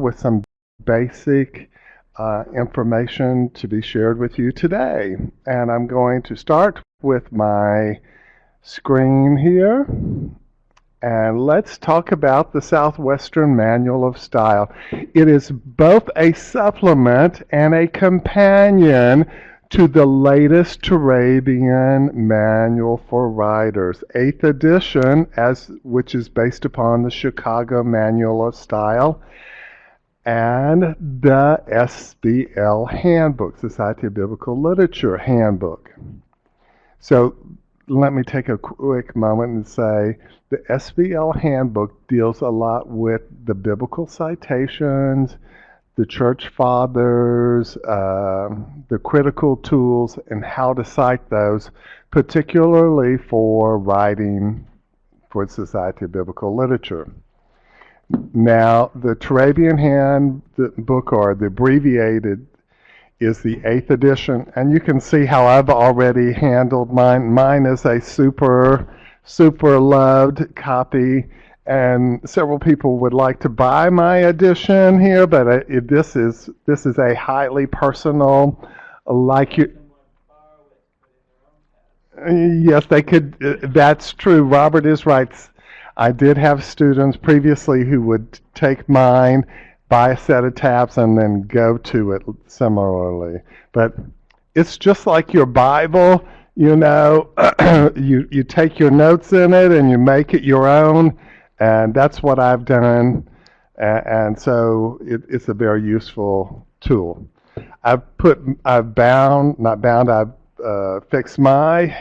with some basic information to be shared with you today. And I'm going to start with my screen here. And let's talk about the Southwestern Manual of Style. It is both a supplement and a companion to the latest Turabian Manual for Writers, 8th edition, which is based upon the Chicago Manual of Style, and the SBL Handbook, Society of Biblical Literature Handbook. So let me take a quick moment and say the SBL Handbook deals a lot with the biblical citations, the church fathers, the critical tools, and how to cite those, particularly for writing for the Society of Biblical Literature. Now, the Turabian Handbook, or the abbreviated, is the 8th edition, and you can see how I've already handled mine. Mine is a super loved copy, and several people would like to buy my edition here, but this is a highly personal, like you. Yes, they could. That's true. Robert is right. I did have students previously who would take mine, buy a set of tabs, and then go to it similarly. But it's just like your Bible, you know. You take your notes in it and you make it your own, and that's what I've done. And so it's a very useful tool. I've fixed my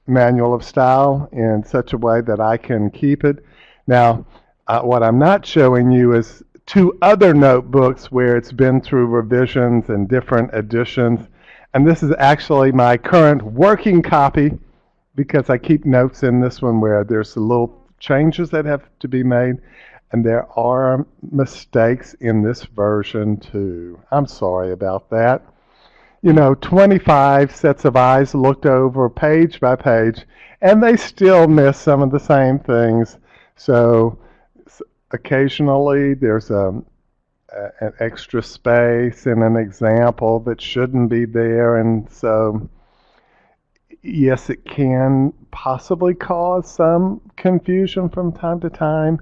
Manual of Style in such a way that I can keep it. Now, what I'm not showing you is 2 other notebooks where it's been through revisions and different editions. And this is actually my current working copy, because I keep notes in this one where there's little changes that have to be made. And there are mistakes in this version too. I'm sorry about that. 25 sets of eyes looked over page by page, and they still miss some of the same things. So occasionally there's an extra space in an example that shouldn't be there, and so yes, it can possibly cause some confusion from time to time,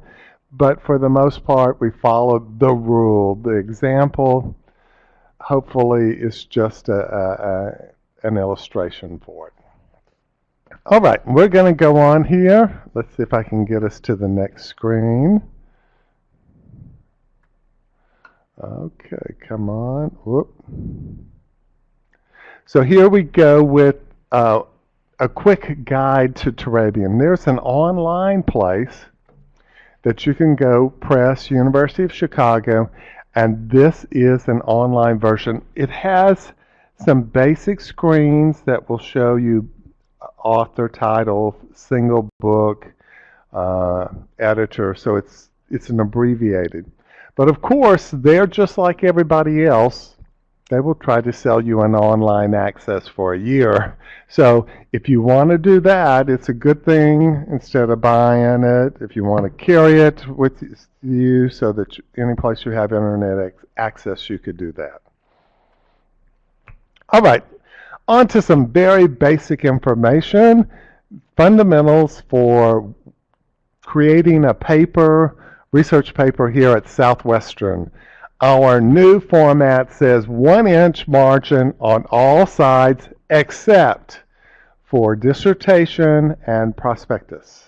but for the most part we followed the rule. The example hopefully is just an illustration for it. All right, we're going to go on here. Let's see if I can get us to the next screen. Okay, come on. Whoop. So here we go with a quick guide to Turabian. There's an online place that you can go, press University of Chicago, and this is an online version. It has some basic screens that will show you author, title, single book, editor, so it's an abbreviated. But of course, they're just like everybody else. They will try to sell you an online access for a year. So if you want to do that, it's a good thing instead of buying it. If you want to carry it with you so that any place you have internet access, you could do that. All right, on to some very basic information, fundamentals for creating a research paper here at Southwestern. Our new format says 1-inch margin on all sides except for dissertation and prospectus.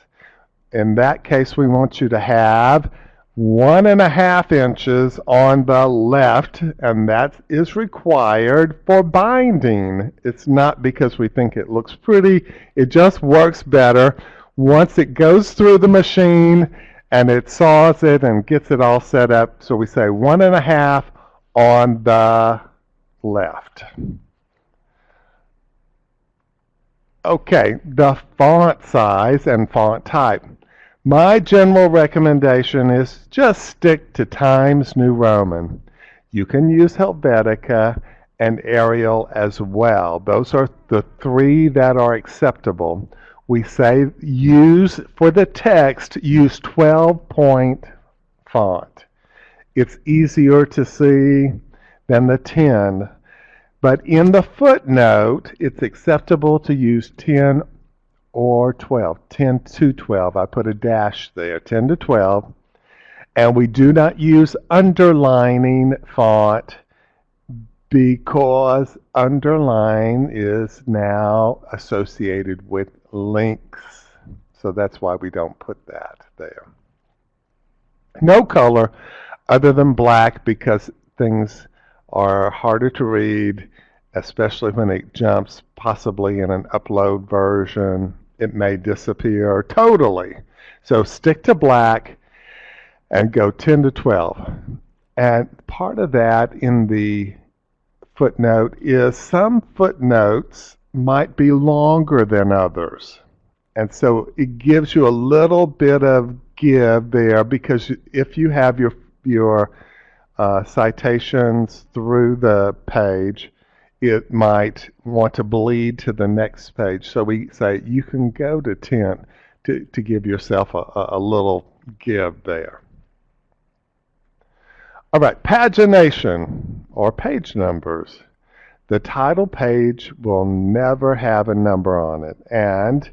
In that case, we want you to have 1.5 inches on the left, and that is required for binding. It's not because we think it looks pretty, it just works better. Once it goes through the machine and it saws it and gets it all set up, so we say 1.5 on the left. Okay, the font size and font type. My general recommendation is just stick to Times New Roman. You can use Helvetica and Arial as well. Those are the 3 that are acceptable. We say for the text, use 12-point font. It's easier to see than the 10. But in the footnote, it's acceptable to use 10 or 12, 10 to 12. I put a dash there, 10 to 12. And we do not use underlining font because underline is now associated with links. So that's why we don't put that there. No color other than black because things are harder to read, especially when it jumps possibly in an upload version. It may disappear totally. So stick to black and go 10 to 12. And part of that in the footnote is some footnotes might be longer than others. And so it gives you a little bit of give there because if you have your citations through the page, it might want to bleed to the next page. So we say you can go to 10 to give yourself a little give there. All right, pagination or page numbers. The title page will never have a number on it, and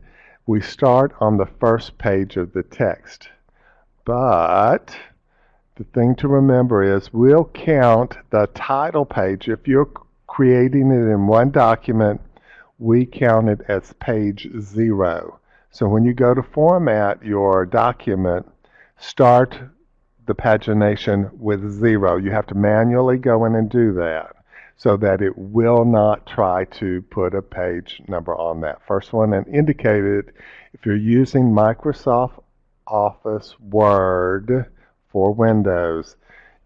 we start on the first page of the text. But the thing to remember is we'll count the title page. If you're creating it in one document, we count it as page 0. So when you go to format your document, start the pagination with 0. You have to manually go in and do that so that it will not try to put a page number on that first one, and indicate it if you're using Microsoft Office Word for Windows.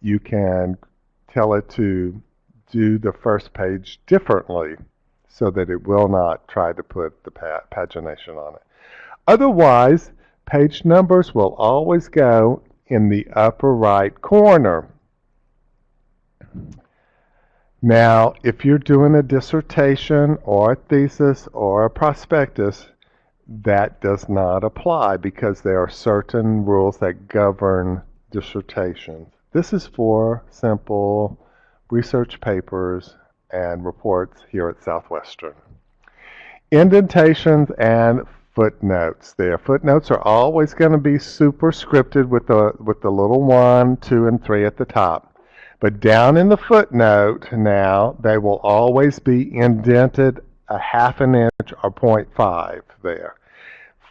You can tell it to do the first page differently so that it will not try to put the pagination on it. Otherwise, page numbers will always go in the upper right corner. Now, if you're doing a dissertation or a thesis or a prospectus, that does not apply because there are certain rules that govern dissertations. This is for simple research papers and reports here at Southwestern. Indentations and footnotes. Their footnotes are always going to be superscripted with the little 1, 2, and 3 at the top. But down in the footnote now, they will always be indented a half an inch or 0.5 there.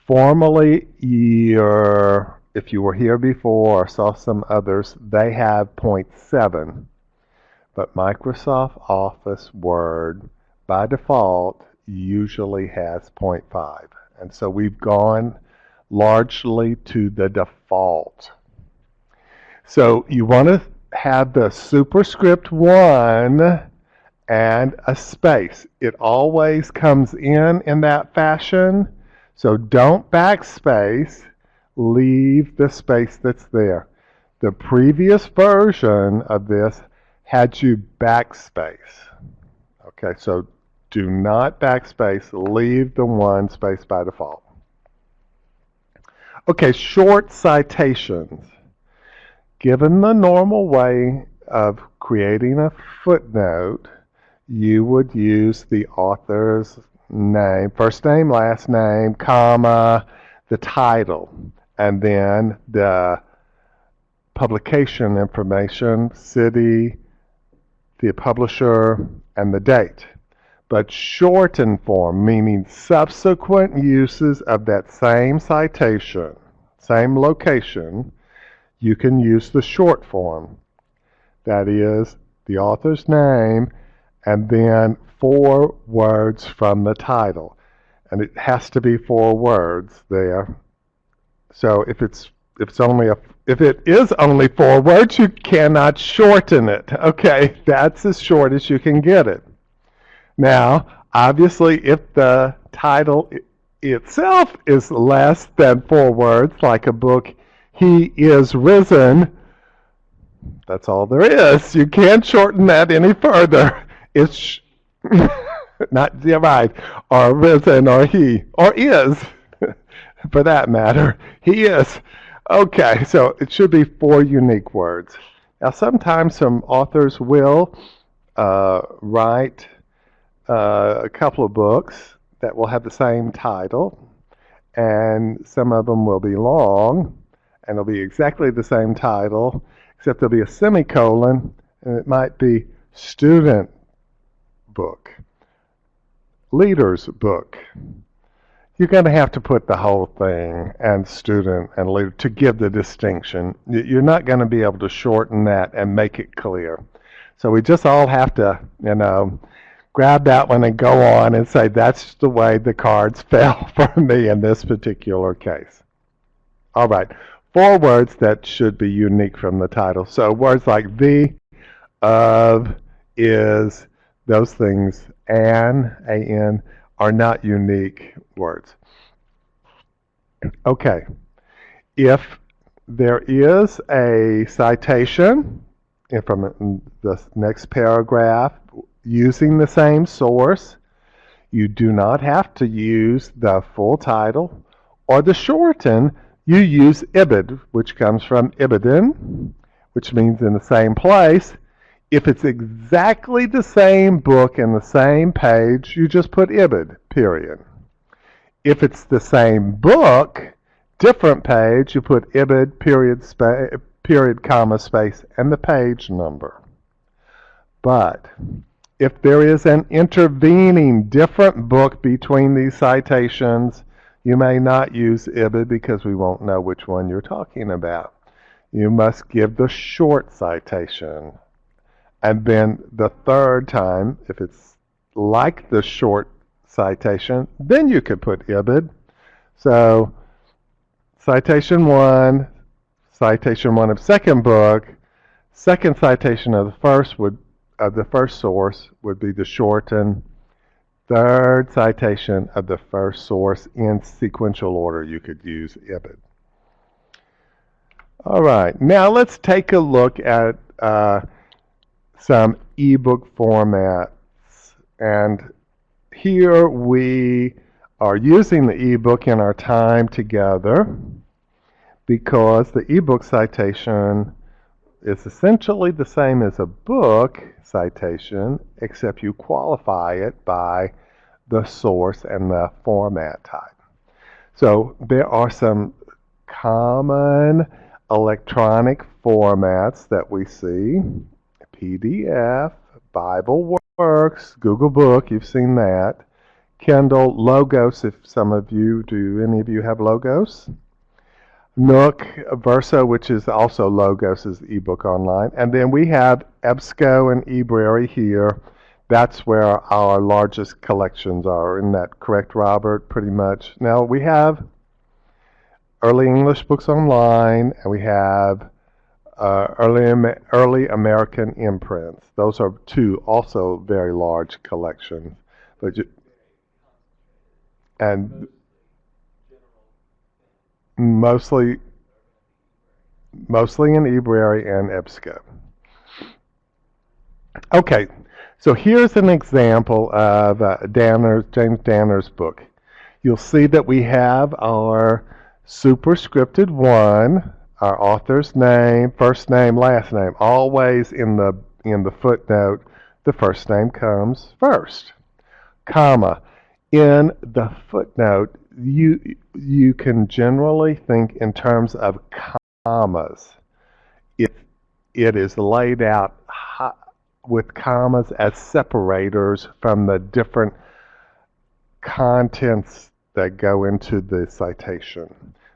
Formally, if you were here before or saw some others, they have 0.7. But Microsoft Office Word, by default, usually has 0.5. And so we've gone largely to the default. So you want to have the superscript 1 and a space. It always comes in that fashion. So don't backspace, leave the space that's there. The previous version of this had you backspace. Okay, so do not backspace, leave the 1 space by default. Okay, short citations. Given the normal way of creating a footnote, you would use the author's name, first name, last name, comma, the title, and then the publication information, city, the publisher, and the date. But shortened form, meaning subsequent uses of that same citation, same location, you can use the short form. That is the author's name and then 4 words from the title. And it has to be 4 words there. So if it is only 4 words, you cannot shorten it. Okay, that's as short as you can get it. Now, obviously, if the title itself is less than 4 words, like a book, He is Risen, that's all there is. You can't shorten that any further. It's not right, or risen, or he, or is, for that matter. He is. Okay, so it should be 4 unique words. Now, sometimes some authors will write a couple of books that will have the same title, and some of them will be long, and it'll be exactly the same title, except there'll be a semicolon, and it might be student book, leader's book. You're going to have to put the whole thing and student and leader to give the distinction. You're not going to be able to shorten that and make it clear. So we just all have to, grab that one and go on and say that's the way the cards fell for me in this particular case. All right, 4 words that should be unique from the title. So words like the, of, is, those things, an, are not unique words. Okay, if there is a citation from the next paragraph using the same source, you do not have to use the full title or the shorten. You use ibid, which comes from ibidin, which means in the same place. If it's exactly the same book and the same page, you just put ibid, period. If it's the same book, different page, you put ibid, period, comma, space, and the page number. But if there is an intervening different book between these citations, you may not use ibid because we won't know which one you're talking about. You must give the short citation. And then the third time, if it's like the short citation, then you could put ibid. So citation 1 of second book, second citation of the first source would be the shorten. Third citation of the first source in sequential order, you could use ibid. All right, now let's take a look at some ebook formats. And here we are using the ebook in our time together because the ebook citation is essentially the same as a book citation, except you qualify it by the source and the format type. So there are some common electronic formats that we see: PDF, Bible Works, Google Book, you've seen that, Kindle, Logos, if some of you do, any of you have Logos? Nook, Verso, which is also Logos, is the ebook online. And then we have EBSCO and eBrary here. That's where our largest collections are. Isn't that correct, Robert? Pretty much. Now we have Early English Books Online, and we have early American imprints. Those are 2 also very large collections. And mostly in eBrary and EBSCO. Okay, so here's an example of James Danaher's book. You'll see that we have our superscripted 1, our author's name, first name, last name. Always in the footnote, the first name comes first, comma. In the footnote, you can generally think in terms of commas. It is laid out with commas as separators from the different contents that go into the citation.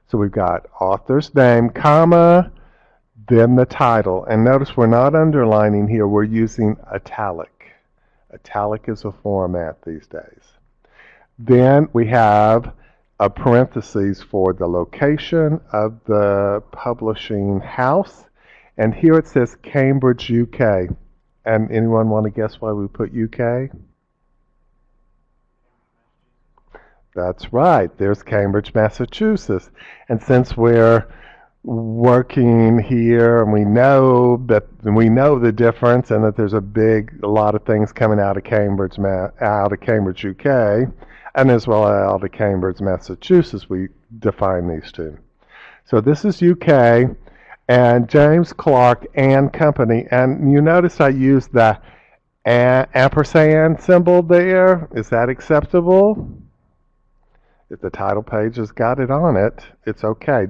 So we've got author's name, comma, then the title. And notice we're not underlining here, we're using italic. Italic is a format these days. Then we have a parentheses for the location of the publishing house. And here it says Cambridge, UK. And anyone want to guess why we put UK? That's right. There's Cambridge, Massachusetts. And since we're working here and we know the difference and that there's a lot of things coming out of Cambridge, UK, and as well out of Cambridge, Massachusetts, we define these 2. So this is UK, And James Clark and Company. And you notice I used the ampersand symbol there. Is that acceptable? If the title page has got it on it, it's okay.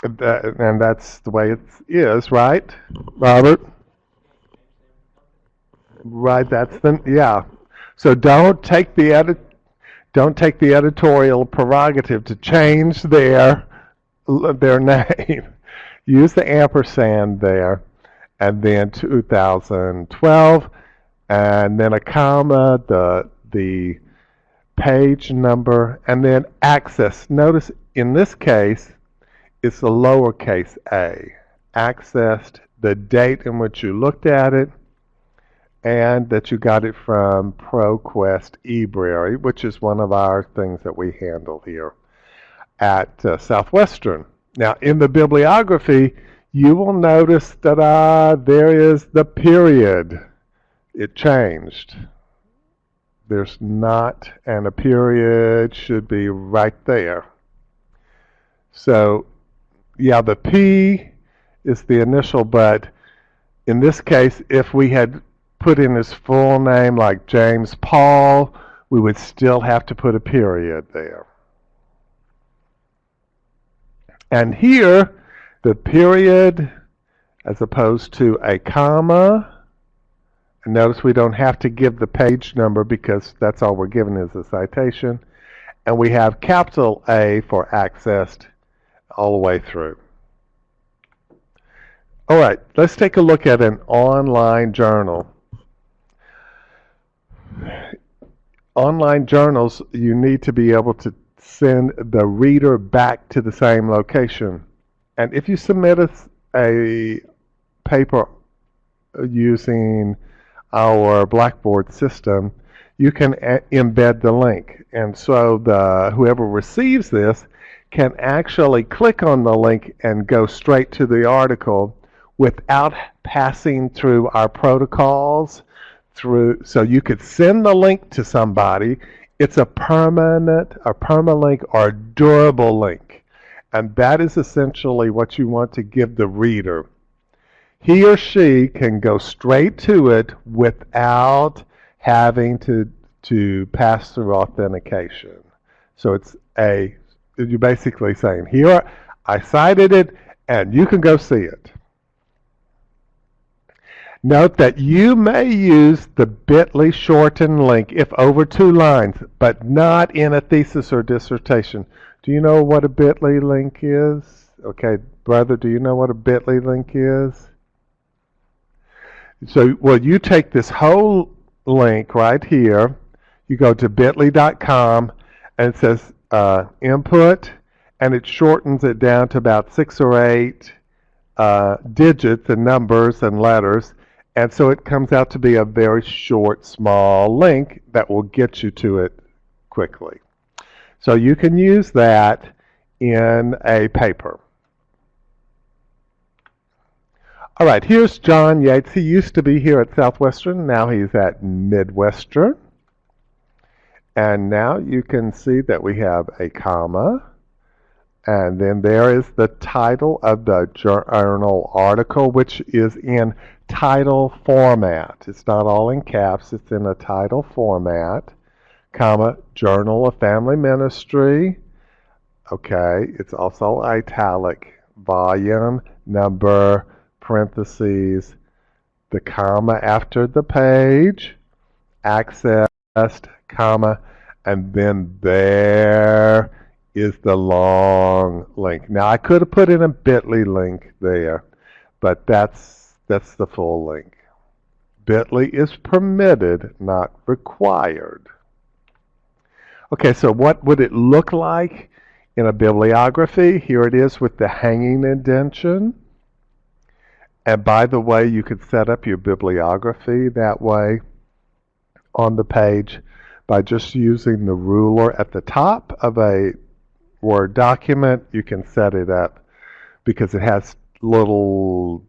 And that's the way it is, right, Robert? Right, that's the, yeah. So don't take the editorial prerogative to change their name. Use the ampersand there, and then 2012, and then a comma, the page number, and then access. Notice in this case, it's a lowercase a. Accessed, the date in which you looked at it, and that you got it from ProQuest eBrary, which is one of our things that we handle here at Southwestern. Now, in the bibliography, you will notice that there is the period. It changed. There's not, and a period should be right there. So, yeah, the P is the initial, but in this case, if we had put in his full name like James Paul, we would still have to put a period there. And here, the period, as opposed to a comma, and notice we don't have to give the page number because that's all we're given is a citation. And we have capital A for accessed all the way through. All right, let's take a look at an online journal. Online journals, you need to be able to send the reader back to the same location. And if you submit a paper using our Blackboard system, you can embed the link. And so whoever receives this can actually click on the link and go straight to the article without passing through our protocols. So you could send the link to somebody. It's a permanent, a permalink, or a durable link. And that is essentially what you want to give the reader. He or she can go straight to it without having to pass through authentication. So you're basically saying, here, I cited it, and you can go see it. Note that you may use the bit.ly shortened link if over 2 lines, but not in a thesis or dissertation. Do you know what a bit.ly link is? Okay, brother, do you know what a bit.ly link is? So, well, you take this whole link right here, you go to bit.ly.com, and it says input, and it shortens it down to about 6 or 8 digits and numbers and letters. And so it comes out to be a very short, small link that will get you to it quickly. So you can use that in a paper. All right, here's John Yates. He used to be here at Southwestern. Now he's at Midwestern. And now you can see that we have a comma. And then there is the title of the journal article, which is in title format. It's not all in caps. It's in a title format, comma, Journal of Family Ministry. Okay, it's also italic, volume, number, parentheses, the comma after the page, accessed, comma, and then there is the long link. Now I could have put in a bit.ly link there, but that's the full link. Bit.ly is permitted, not required. Okay, so what would it look like in a bibliography? Here it is with the hanging indentation. And by the way, you could set up your bibliography that way on the page by just using the ruler at the top of a Word document. You can set it up because it has little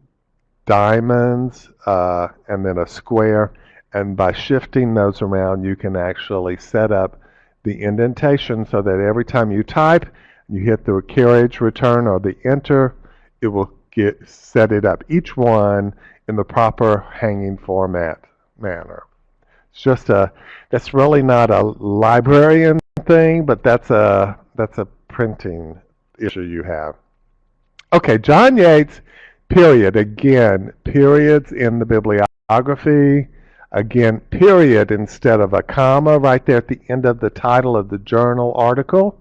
diamonds and then a square, and by shifting those around you can actually set up the indentation so that every time you type You hit the carriage return or the enter, it will set it up, each one in the proper hanging format manner. It's just that's really not a librarian thing, but that's a printing issue you have. Okay, John Yates, period. Again, periods in the bibliography. Again, period instead of a comma right there at the end of the title of the journal article.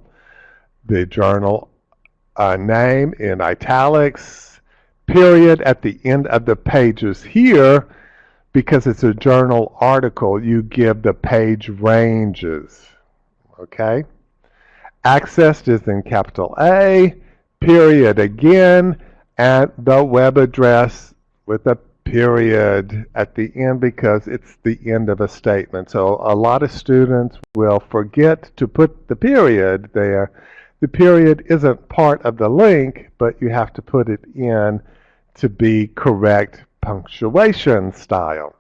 The journal name in italics. Period at the end of the pages here. Because it's a journal article, you give the page ranges. Okay? Accessed is in capital A, period again, and the web address with a period at the end because it's the end of a statement. So a lot of students will forget to put the period there. The period isn't part of the link, but you have to put it in to be correct punctuation style.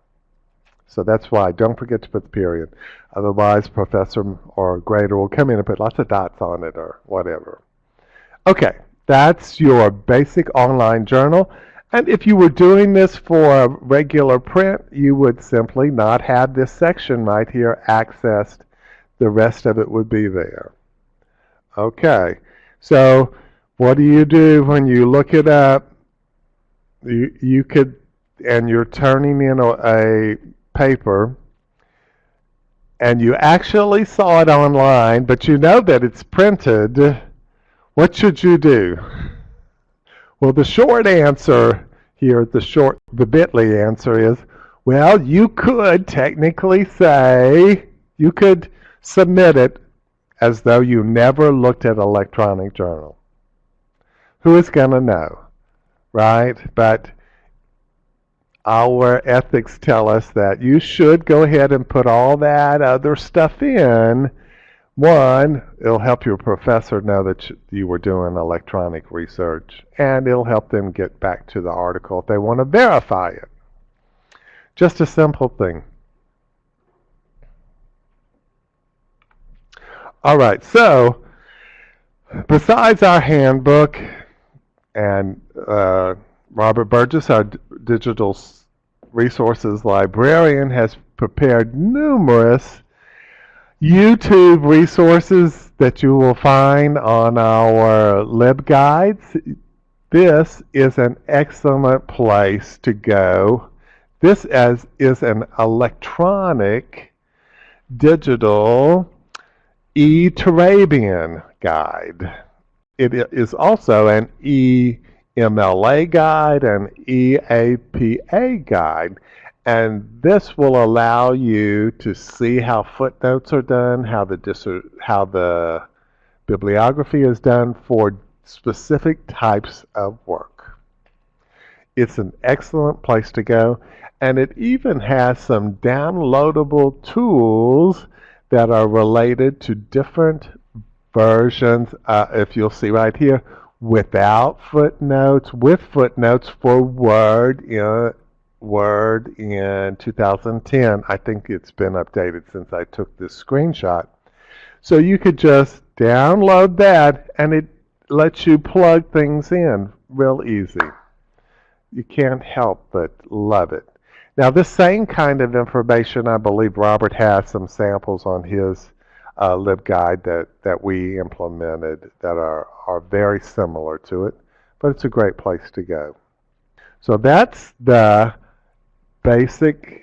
So that's why don't forget to put the period. Otherwise, professor or grader will come in and put lots of dots on it or whatever. Okay, that's your basic online journal. And if you were doing this for regular print, you would simply not have this section right here accessed. The rest of it would be there. Okay, so what do you do when you look it up? You could, and you're turning in a paper, and you actually saw it online, but you know that it's printed. What should you do? Well, the short answer here, the bit.ly answer is, well, you could technically say, you could submit it as though you never looked at electronic journal. Who is going to know, right? But our ethics tell us that you should go ahead and put all that other stuff in. One, it'll help your professor know that you were doing electronic research, and it'll help them get back to the article if they want to verify it. Just a simple thing. All right, so besides our handbook and Robert Burgess, our digital resources librarian, has prepared numerous YouTube resources that you will find on our LibGuides. This is an excellent place to go. This is an electronic digital Turabian guide. It is also an EMLA guide and EAPA guide, and this will allow you to see how footnotes are done, how the bibliography is done for specific types of work. It's an excellent place to go, and it even has some downloadable tools that are related to different versions, if you'll see right here, without footnotes, with footnotes for Word in 2010. I think it's been updated since I took this screenshot. So you could just download that, and it lets you plug things in real easy. You can't help but love it. Now, this same kind of information, I believe Robert has some samples on his LibGuide that we implemented that are very similar to it, but it's a great place to go. So that's the basic